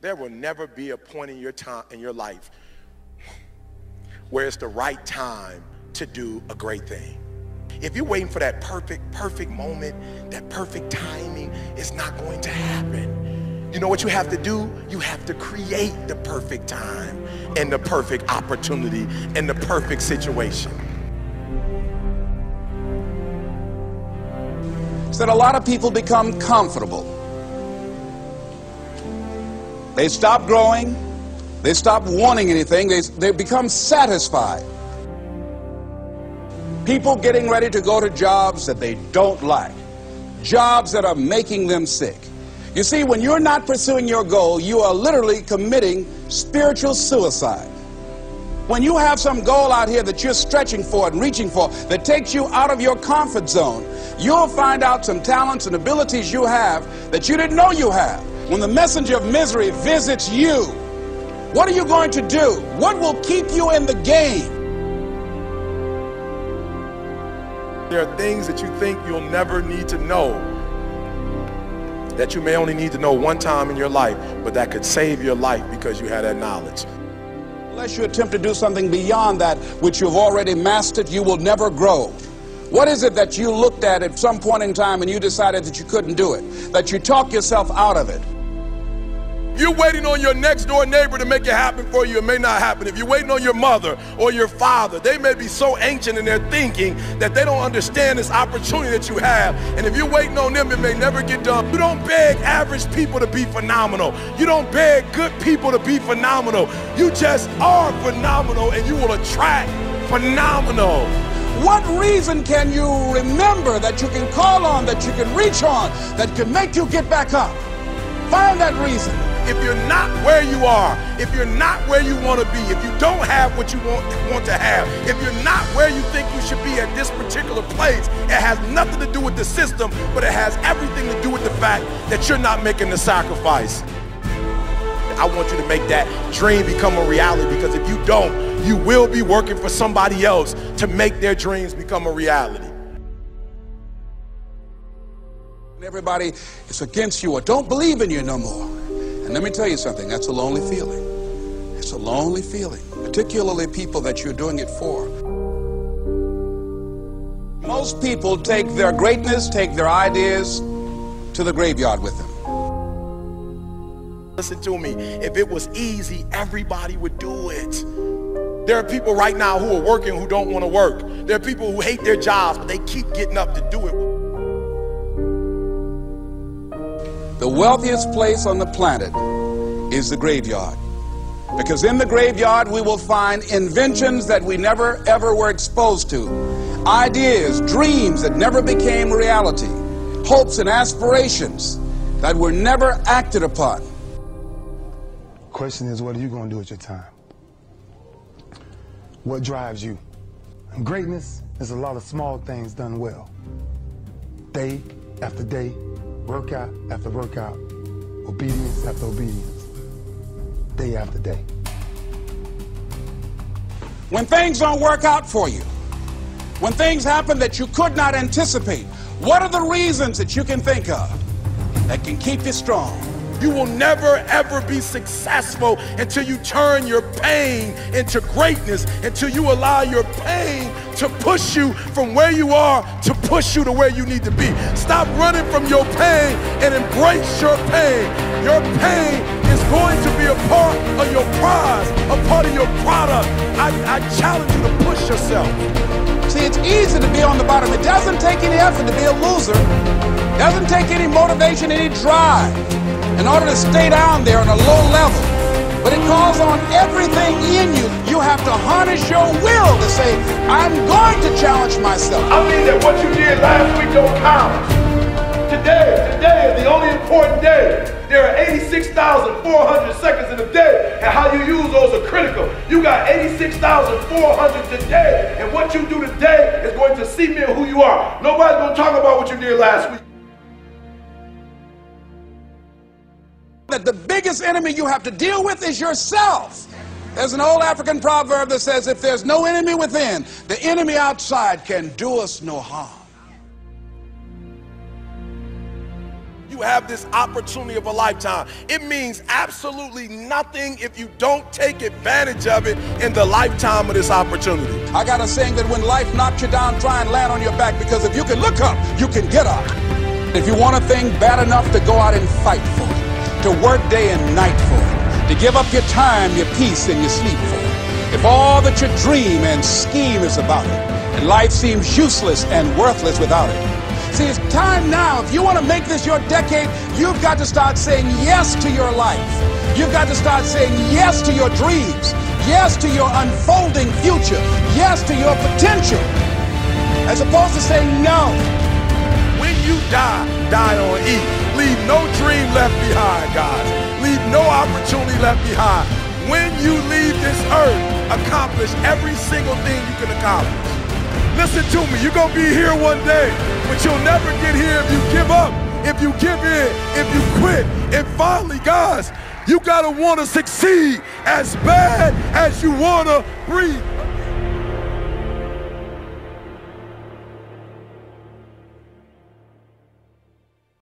There will never be a point in your life where it's the right time to do a great thing. If you're waiting for that perfect moment, that perfect timing, it's not going to happen. You know what you have to do? You have to create the perfect time and the perfect opportunity and the perfect situation. That a lot of people become comfortable. They stop growing. They stop wanting anything. They become satisfied. People getting ready to go to jobs that they don't like. Jobs that are making them sick. You see, when you're not pursuing your goal, you are literally committing spiritual suicide. When you have some goal out here that you're stretching for and reaching for that takes you out of your comfort zone, you'll find out some talents and abilities you have that you didn't know you have. When the messenger of misery visits you, what are you going to do? What will keep you in the game? There are things that you think you'll never need to know, that you may only need to know one time in your life, but that could save your life because you had that knowledge. Unless you attempt to do something beyond that which you've already mastered, you will never grow. What is it that you looked at some point in time and you decided that you couldn't do it, that you talk yourself out of it? If you're waiting on your next door neighbor to make it happen for you, it may not happen. If you're waiting on your mother or your father, they may be so ancient in their thinking that they don't understand this opportunity that you have. And if you're waiting on them, it may never get done. You don't beg average people to be phenomenal. You don't beg good people to be phenomenal. You just are phenomenal, and you will attract phenomenal. What reason can you remember that you can call on, that you can reach on, that can make you get back up? Find that reason. If you're not where you are, if you're not where you want to be, if you don't have what you want to have, if you're not where you think you should be at this particular place, it has nothing to do with the system, but it has everything to do with the fact that you're not making the sacrifice. I want you to make that dream become a reality, because if you don't, you will be working for somebody else to make their dreams become a reality. Everybody is against you or don't believe in you no more. And let me tell you something, that's a lonely feeling. It's a lonely feeling, particularly people that you're doing it for. Most people take their greatness, take their ideas to the graveyard with them. Listen to me, if it was easy, everybody would do it. There are people right now who are working who don't want to work. There are people who hate their jobs, but they keep getting up to do it. The wealthiest place on the planet is the graveyard. Because in the graveyard we will find inventions that we never ever were exposed to. Ideas, dreams that never became reality. Hopes and aspirations that were never acted upon. Question is, what are you going to do with your time? What drives you? And greatness is a lot of small things done well. Day after day, workout after workout, obedience after obedience, day after day. When things don't work out for you, when things happen that you could not anticipate, what are the reasons that you can think of that can keep you strong? You will never ever be successful until you turn your pain into greatness, until you allow your pain to push you from where you are to push you to where you need to be. Stop running from your pain and embrace your pain. Your pain is going to be a part of your prize, a part of your product. I challenge you to push yourself. See, it's easy to be on the bottom. It doesn't take any effort to be a loser. It doesn't take any motivation, any drive in order to stay down there on a low level. But it calls on everything in you. You have to harness your will to say, I'm going to challenge myself. I mean that what you did last week don't count. Today is the only important day. There are 86,400 seconds in a day, and how you use those are critical. You got 86,400 today, and what you do today is going to cement who you are. Nobody's going to talk about what you did last week. That the biggest enemy you have to deal with is yourself. There's an old African proverb that says, if there's no enemy within, the enemy outside can do us no harm. you have this opportunity of a lifetime. It means absolutely nothing if you don't take advantage of it in the lifetime of this opportunity. I got a saying that when life knocks you down, try and land on your back, because if you can look up, you can get up. If you want a thing bad enough to go out and fight for it, to work day and night for it, to give up your time, your peace, and your sleep for it, if all that you dream and scheme is about it, and life seems useless and worthless without it. See, it's time now. If you want to make this your decade, you've got to start saying yes to your life. You've got to start saying yes to your dreams, yes to your unfolding future, yes to your potential, as opposed to saying no. When you die, die on E. Leave no dream left behind, guys. Leave no opportunity left behind. When you leave this earth, accomplish every single thing you can accomplish. Listen to me, you're going to be here one day, but you'll never get here if you give up, if you give in, if you quit. And finally, guys, you got to want to succeed as bad as you want to breathe.